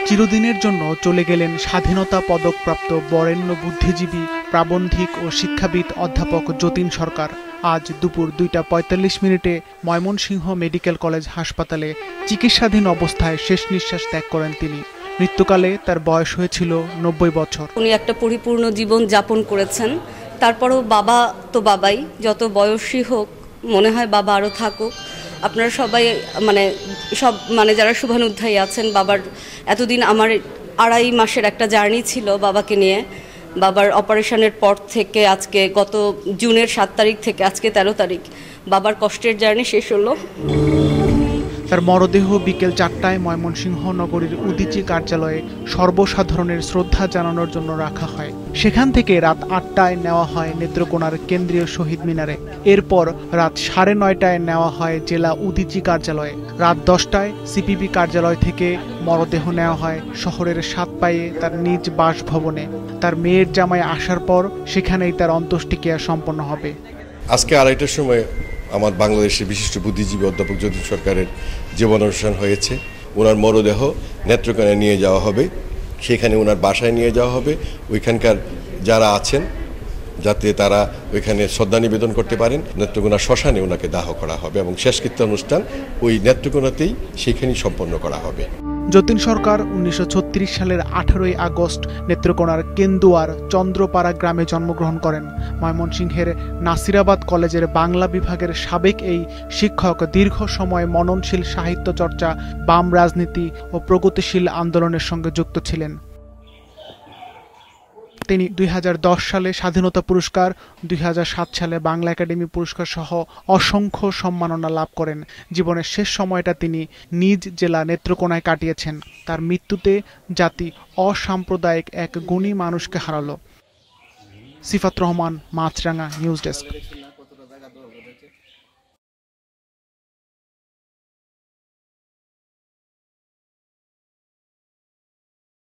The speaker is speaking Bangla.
চিরদিনের জন্য চলে গেলেন স্বাধীনতা পদকপ্রাপ্ত বরেণ্য বুদ্ধিজীবী, প্রাবন্ধিক ও শিক্ষাবিদ অধ্যাপক যতীন সরকার। আজ দুপুর 2:45 ময়মনসিংহ মেডিকেল কলেজ হাসপাতালে চিকিৎসাধীন অবস্থায় শেষ নিঃশ্বাস ত্যাগ করেন তিনি। মৃত্যুকালে তার বয়স হয়েছিল 90 বছর। উনি একটা পরিপূর্ণ জীবন যাপন করেছেন। তারপরও বাবা তো বাবাই, যত বয়সী হোক মনে হয় বাবা আরও থাকুক। আপনারা সবাই যারা শুভানুধ্যায়ী আছেন, বাবার এতদিন আমার 2.5 মাসের একটা জার্নি ছিল বাবাকে নিয়ে। বাবার অপারেশনের পর থেকে আজকে গত জুনের 7 তারিখ থেকে আজকে 13 তারিখ বাবার কষ্টের জার্নি শেষ হলো। তার মরদেহ বিকেল 4টায় ময়মনসিংহ নগরীর উদীচী কার্যালয়ে সর্বসাধারণের শ্রদ্ধা জানানোর জন্য রাখা হয়। সেখান থেকে রাত 8টায় নেওয়া হয় নেত্রকোনার কেন্দ্রীয় শহীদ মিনারে। এরপর রাত 9:30টায় নেওয়া হয় জেলা উদীচী কার্যালয়ে। রাত 10টায় সিপিবি কার্যালয় থেকে মরদেহ নেওয়া হয় শহরের সাতপাইয়ে তার নিজ বাসভবনে। তার মেয়ের জামাই আসার পর সেখানেই তার অন্ত্যেষ্টিক্রিয়া সম্পন্ন হবে। আজকে 2:30টার সময় আমার বাংলাদেশের বিশিষ্ট বুদ্ধিজীবী অধ্যাপক যতীন সরকারের জীবনাবসান হয়েছে। ওনার মরদেহ নেত্রকোনায় নিয়ে যাওয়া হবে, সেখানে ওনার বাসায় নিয়ে যাওয়া হবে। ওইখানকার যারা আছেন যাতে তারা ওইখানে শ্রদ্ধা নিবেদন করতে পারেন। নেত্রকোনা শ্মশানে ওনাকে দাহ করা হবে এবং শেষকৃত্য অনুষ্ঠান ওই নেত্রকোনাতেই সেখানেই সম্পন্ন করা হবে। যতীন সরকার 1936 সালের 18ই আগস্ট নেত্রকোনার কেন্দুয়ার চন্দ্রপাড়া গ্রামে জন্মগ্রহণ করেন। ময়মনসিংহের নাসিরাবাদ কলেজের বাংলা বিভাগের সাবেক এই শিক্ষক দীর্ঘ সময় মননশীল সাহিত্য চর্চা, বাম রাজনীতি ও প্রগতিশীল আন্দোলনের সঙ্গে যুক্ত ছিলেন। তিনি 2010 সালে স্বাধীনতা পুরস্কার, 2007 সালে বাংলা একাডেমি পুরস্কার সহ অসংখ্য সম্মাননা লাভ করেন। জীবনের শেষ সময়টা তিনি নিজ জেলা নেত্রকোনায় কাটিয়েছেন। তার মৃত্যুতে জাতি অসাম্প্রদায়িক এক গুণী মানুষকে হারালো। সিফাত রহমান, মাছরাঙা নিউজ ডেস্ক।